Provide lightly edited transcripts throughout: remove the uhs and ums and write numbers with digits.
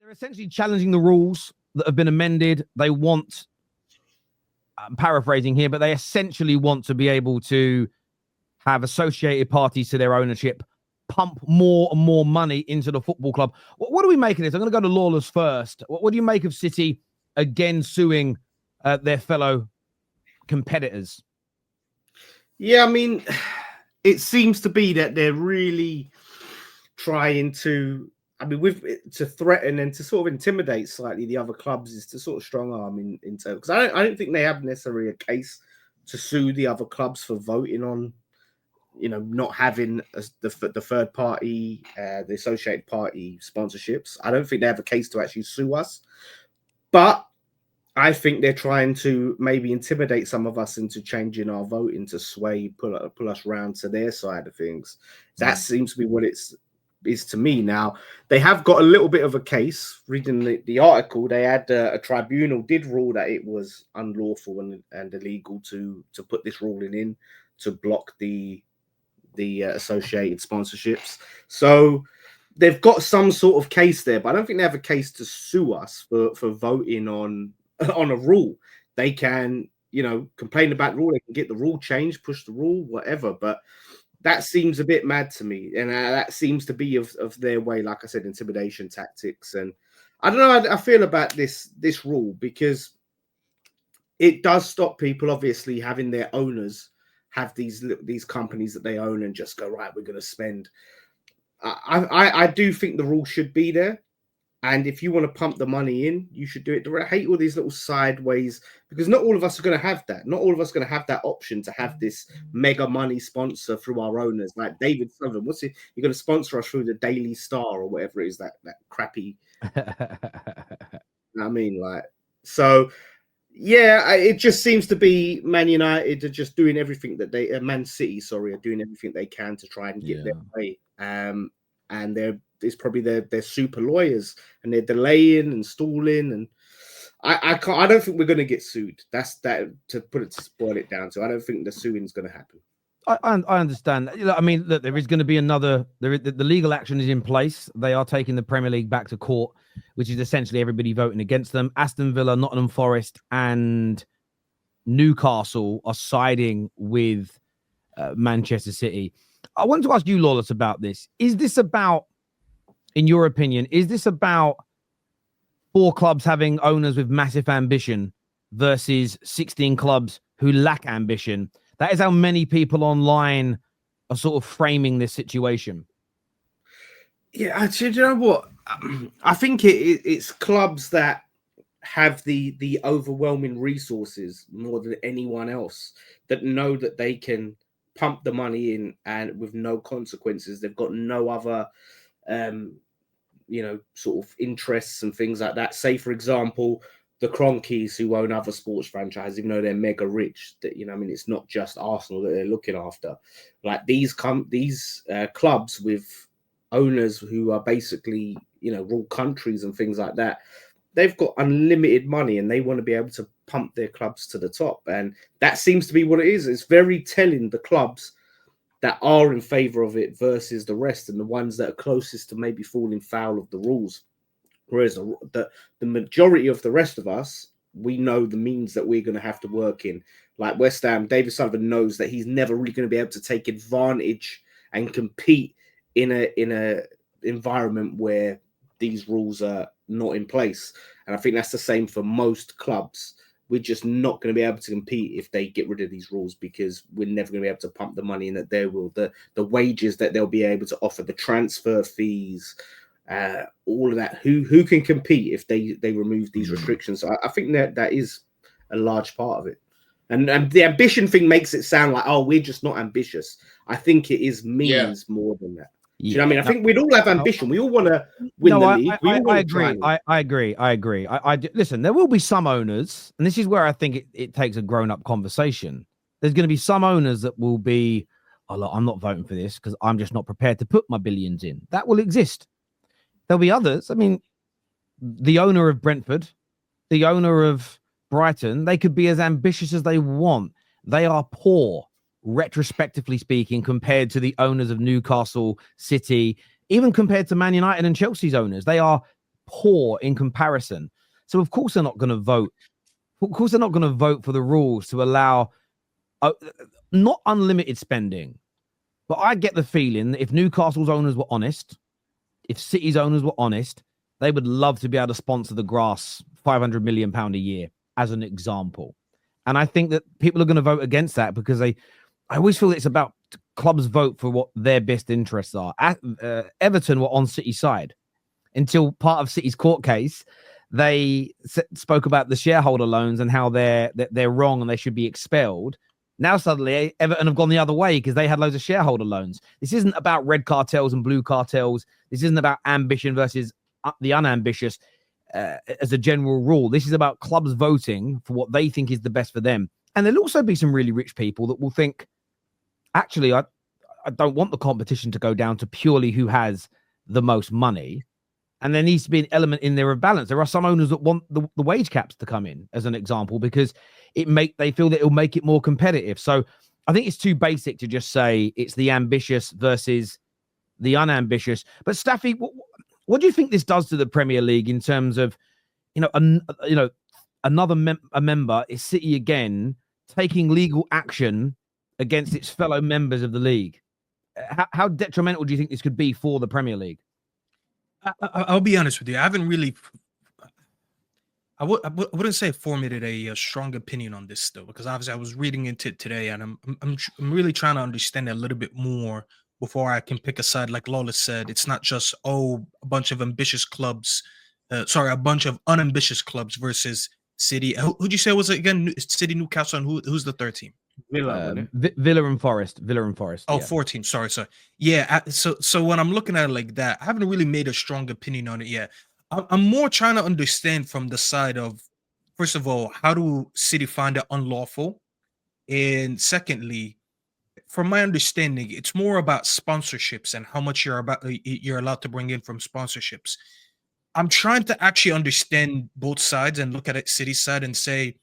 They're essentially challenging the rules that have been amended. They want, I'm paraphrasing here, but they essentially want to be able to have associated parties to their ownership, pump more and more money into the football club. What do we make of this? I'm going to go to Lawless first. What do you make of City again suing their fellow competitors? Yeah, I mean, it seems to be that they're really trying to, to threaten and to sort of intimidate slightly the other clubs is to sort of strong arm in terms, because I don't think they have necessarily a case to sue the other clubs for voting on, not having the third party, the associated party sponsorships. I don't think they have a case to actually sue us, but I think they're trying to maybe intimidate some of us into changing our voting to sway, pull us round to their side of things. That seems to be what it's is to me. Now, they have got a little bit of a case. Reading the article, they had a tribunal did rule that it was unlawful and illegal to put this ruling in to block the associated sponsorships. So they've got some sort of case there, but I don't think they have a case to sue us for voting on a rule. They can, complain about the rule. They can get the rule changed, push the rule, whatever. But that seems a bit mad to me, and that seems to be of their way. Like I said, intimidation tactics, and I don't know how I feel about this rule, because it does stop people obviously having their owners have these companies that they own and just go, right, we're going to spend. I do think the rule should be there. And if you want to pump the money in, you should do it. I hate all these little sideways, because not all of us are going to have that. Not all of us are going to have that option to have this mega money sponsor through our owners. Like David Sullivan, you're going to sponsor us through the Daily Star or whatever it is, that crappy. I mean, like, so yeah, it just seems to be Man United are just doing everything that Man City, are doing everything they can to try and get their way. And it's probably they're super lawyers, and they're delaying and stalling, and I don't think we're going to get sued. That's that, to boil it down to. I don't think the suing is going to happen. I understand. I mean, look, there is going to be the legal action is in place. They are taking the Premier League back to court, which is essentially everybody voting against them. Aston Villa, Nottingham Forest, and Newcastle are siding with Manchester City. I want to ask you, Lawless, about this. Is this about, in your opinion, about 4 clubs having owners with massive ambition versus 16 clubs who lack ambition? That is how many people online are sort of framing this situation. Yeah, actually, you know what? I think it's clubs that have the overwhelming resources more than anyone else, that know that they can pump the money in and with no consequences. They've got no other sort of interests and things like that. Say, for example, the Cronkies, who own other sports franchises, even though they're mega rich, that it's not just Arsenal that they're looking after. Like these clubs with owners who are basically rule countries and things like that, they've got unlimited money and they want to be able to pump their clubs to the top. And that seems to be what it is. It's very telling, the clubs that are in favor of it versus the rest, and the ones that are closest to maybe falling foul of the rules. Whereas the majority of the rest of us, we know the means that we're going to have to work in. Like West Ham, David Sullivan knows that he's never really going to be able to take advantage and compete in a environment where these rules are not in place. And I think that's the same for most clubs. We're just not going to be able to compete if they get rid of these rules, because we're never going to be able to pump the money in that they will, the wages that they'll be able to offer, the transfer fees, all of that. Who can compete if they remove these restrictions? So I think that is a large part of it. And the ambition thing makes it sound like, oh, we're just not ambitious. I think it is means more than that. Do you know what I mean? I think we'd all have ambition. We all want to win the league. I agree. I agree. Listen, there will be some owners, and this is where I think it takes a grown-up conversation. There's going to be some owners that will be, oh, look, I'm not voting for this because I'm just not prepared to put my billions in. That will exist. There'll be others. I mean, the owner of Brentford, the owner of Brighton, they could be as ambitious as they want. They are poor, retrospectively speaking, compared to the owners of Newcastle, City, even compared to Man United and Chelsea's owners. They are poor in comparison. So of course they're not going to vote. Of course they're not going to vote for the rules to allow not unlimited spending. But I get the feeling that if Newcastle's owners were honest, if City's owners were honest, they would love to be able to sponsor the grass £500 million a year, as an example. And I think that people are going to vote against that because I always feel it's about clubs vote for what their best interests are. Everton were on City's side until part of City's court case. They spoke about the shareholder loans and how they're wrong and they should be expelled. Now suddenly Everton have gone the other way because they had loads of shareholder loans. This isn't about red cartels and blue cartels. This isn't about ambition versus the unambitious as a general rule. This is about clubs voting for what they think is the best for them. And there'll also be some really rich people that will think, actually, I don't want the competition to go down to purely who has the most money. And there needs to be an element in there of balance. There are some owners that want the wage caps to come in, as an example, because they feel that it'll make it more competitive. So I think it's too basic to just say it's the ambitious versus the unambitious. But Staffy, what do you think this does to the Premier League in terms of, another member is City again taking legal action against its fellow members of the league? How detrimental do you think this could be for the Premier League? I'll be honest with you. I haven't really, I wouldn't say formulated a strong opinion on this still, because obviously I was reading into it today, and I'm really trying to understand it a little bit more before I can pick a side. Like Lawless said, it's not just a bunch of ambitious clubs, a bunch of unambitious clubs versus City. Who'd you say was it again? City, Newcastle, and who's the third team? Villa and Forest. Oh, yeah. 4 teams. Sorry. Yeah. So when I'm looking at it like that, I haven't really made a strong opinion on it yet. I'm more trying to understand from the side of, first of all, how do City find it unlawful? And secondly, from my understanding, it's more about sponsorships and how much you're allowed to bring in from sponsorships. I'm trying to actually understand both sides and look at it City's side and say,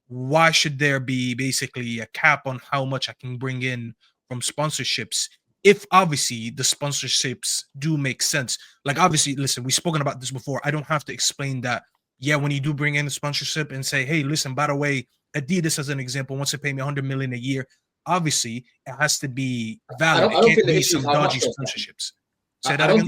why should there be basically a cap on how much I can bring in from sponsorships if obviously the sponsorships do make sense? Like, obviously, listen, we've spoken about this before. I don't have to explain that. Yeah, when you do bring in the sponsorship and say, hey, listen, by the way, Adidas, as an example, wants to pay me $100 million a year, obviously it has to be valid. I don't It think can't the be issue some is how dodgy much, sponsorships. I don't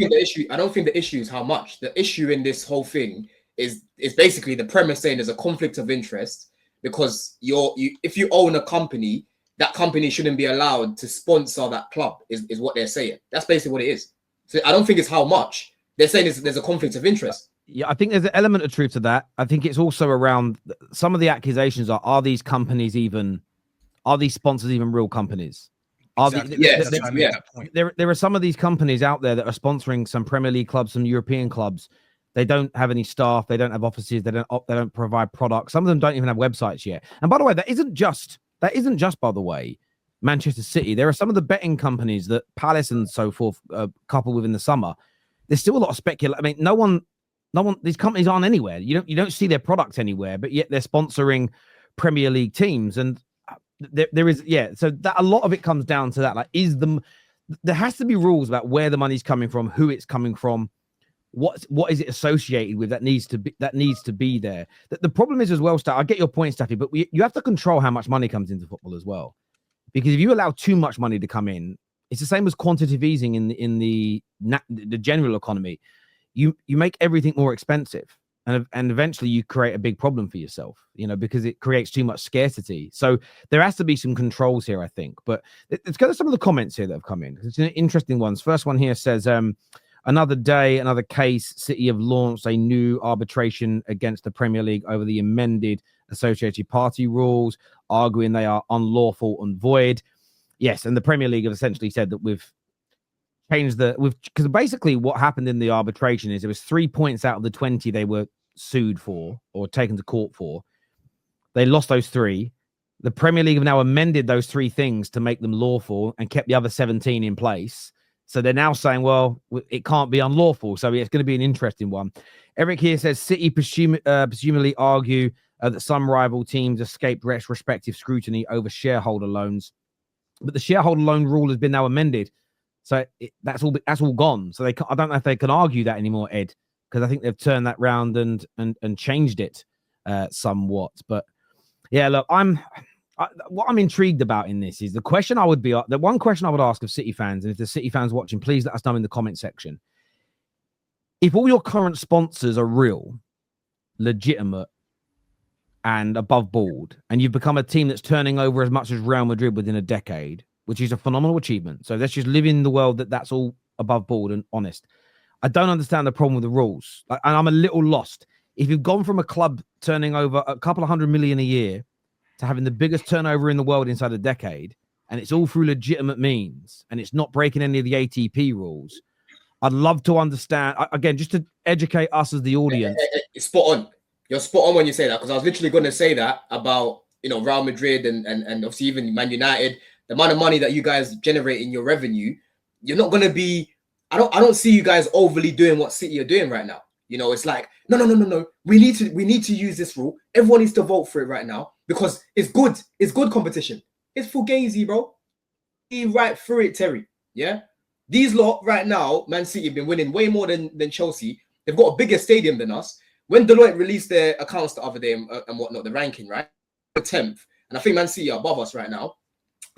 think the issue is how much. The issue in this whole thing is basically the premise saying there's a conflict of interest, because if you own a company, that company shouldn't be allowed to sponsor that club, is what they're saying. That's basically what it is. So I don't think it's how much. They're saying there's a conflict of interest. Yeah, I think there's an element of truth to that. I think it's also around some of the accusations are these sponsors even real companies? Exactly. There are some of these companies out there that are sponsoring some Premier League clubs, some European clubs. They don't have any staff. They don't have offices. They don't provide products. Some of them don't even have websites yet. And by the way, that isn't just by the way, Manchester City. There are some of the betting companies that Palace and so forth couple with in the summer. There's still a lot of speculation. I mean, no one. These companies aren't anywhere. You don't see their product anywhere, but yet they're sponsoring Premier League teams. And there is so that a lot of it comes down to that. Like, there has to be rules about where the money's coming from, who it's coming from. What is it associated with that needs to be there? The problem is as well, I get your point, Staffy, but you have to control how much money comes into football as well, because if you allow too much money to come in, it's the same as quantitative easing in the general economy. You make everything more expensive, and eventually you create a big problem for yourself, because it creates too much scarcity. So there has to be some controls here, I think. But let's go to some of the comments here that have come in. It's interesting ones. First one here says, another day, another case. City have launched a new arbitration against the Premier League over the amended associated party rules, arguing they are unlawful and void. Yes, and the Premier League have essentially said that we've changed because basically what happened in the arbitration is there was 3 points out of the 20 they were sued for or taken to court for. They lost those 3. The Premier League have now amended those 3 things to make them lawful and kept the other 17 in place. So they're now saying, well, it can't be unlawful. So it's going to be an interesting one. Eric here says City presumably argue that some rival teams escaped respective scrutiny over shareholder loans, but the shareholder loan rule has been now amended. So that's all gone. So I don't know if they can argue that anymore, Ed, because I think they've turned that round and changed it somewhat. But yeah, look, what I'm intrigued about in this is the question I would be the one question I would ask of City fans, and if the City fans watching, please let us know in the comment section. If all your current sponsors are real, legitimate, and above board, and you've become a team that's turning over as much as Real Madrid within a decade, which is a phenomenal achievement. So let's just live in the world that's all above board and honest. I don't understand the problem with the rules, and I'm a little lost. If you've gone from a club turning over a couple of $100 million a year to having the biggest turnover in the world inside a decade, and it's all through legitimate means, and it's not breaking any of the ATP rules, I'd love to understand, again, just to educate us as the audience. Spot on. You're spot on when you say that, because I was literally going to say that about, Real Madrid and obviously even Man United, the amount of money that you guys generate in your revenue. You're not going to be, I don't see you guys overly doing what City are doing right now. It's like, no. We need to use this rule. Everyone needs to vote for it right now because it's good. It's good competition. It's fugazi, bro. Be right through it, Terry. Yeah. These lot right now, Man City have been winning way more than Chelsea. They've got a bigger stadium than us. When Deloitte released their accounts the other day and whatnot, the ranking, right? The 10th. And I think Man City are above us right now.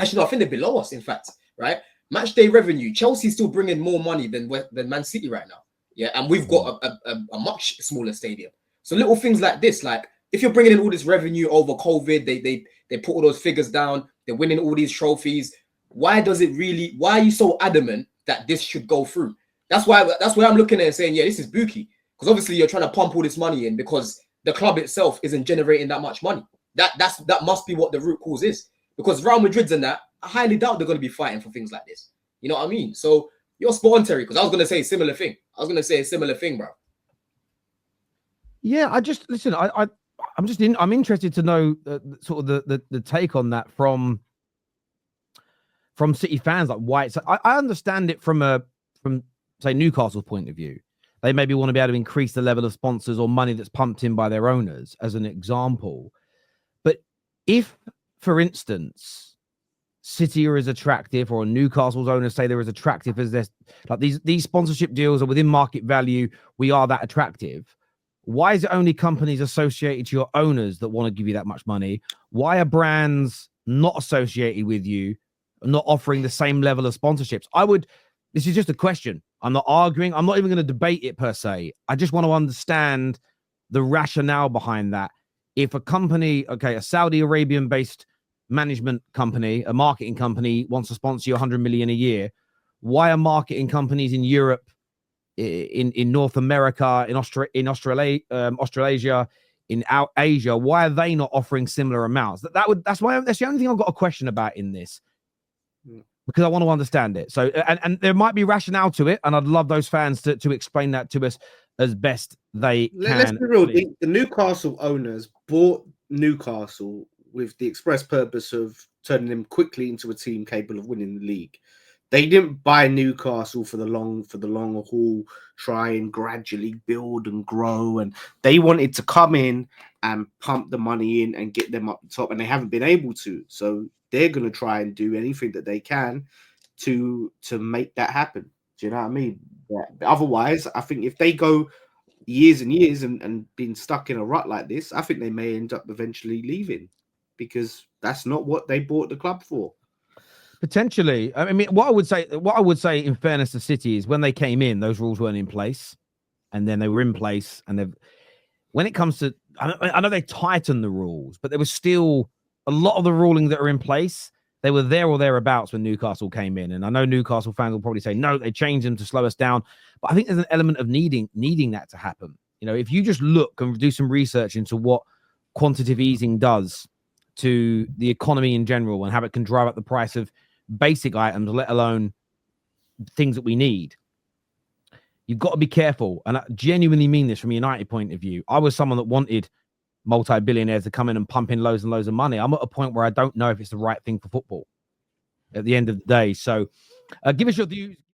Actually, no, I think they're below us, in fact, right? Match day revenue. Chelsea's still bringing more money than Man City right now. Yeah, and we've got a much smaller stadium. So little things like this, like if you're bringing in all this revenue over COVID, they put all those figures down, they're winning all these trophies. Why are you so adamant that this should go through? That's why I'm looking at it and saying, yeah, this is bookie. Because obviously you're trying to pump all this money in because the club itself isn't generating that much money. That must be what the root cause is. Because Real Madrid's and that, I highly doubt they're going to be fighting for things like this. You know what I mean? So you're spot on, Terry, because I was going to say a similar thing. Bro. Yeah, I'm interested to know sort of the take on that from City fans, like why it's. I understand it from say Newcastle's point of view. They maybe want to be able to increase the level of sponsors or money that's pumped in by their owners, as an example. But if, for instance, City are as attractive, or Newcastle's owners say they're as attractive as this, like these sponsorship deals are within market value, we are that attractive. Why is it only companies associated to your owners that want to give you that much money? Why are brands not associated with you not offering the same level of sponsorships? This is just a question. I'm not arguing. I'm not even going to debate it per se. I just want to understand the rationale behind that. If a company, a Saudi Arabian based management company, a marketing company wants to sponsor you $100 million a year, why are marketing companies in Europe, in North America, in Australasia, in Asia, why are they not offering similar amounts? That's the only thing I've got a question about in this, because I want to understand it. So, and there might be rationale to it, and I'd love those fans to explain that to us as best they can. Let's be real. The Newcastle owners bought Newcastle with the express purpose of turning them quickly into a team capable of winning the league. They didn't buy Newcastle for the long haul, try and gradually build and grow. And they wanted to come in and pump the money in and get them up the top, and they haven't been able to. So they're going to try and do anything that they can to make that happen. Do you know what I mean? Yeah. Otherwise, I think if they go years and years and being stuck in a rut like this, I think they may end up eventually leaving, because that's not what they bought the club for. Potentially. I mean, what I would say in fairness to City is when they came in, those rules weren't in place, and then they were in place. And when it comes to, I know they tightened the rules, but there was still a lot of the ruling that are in place. They were there or thereabouts when Newcastle came in. And I know Newcastle fans will probably say, no, they changed them to slow us down. But I think there's an element of needing that to happen. If you just look and do some research into what quantitative easing does to the economy in general and how it can drive up the price of basic items, let alone things that we need, you've got to be careful. And I genuinely mean this from a United point of view. I was someone that wanted multi-billionaires to come in and pump in loads and loads of money. I'm at a point where I don't know if it's the right thing for football at the end of the day. So give us your views.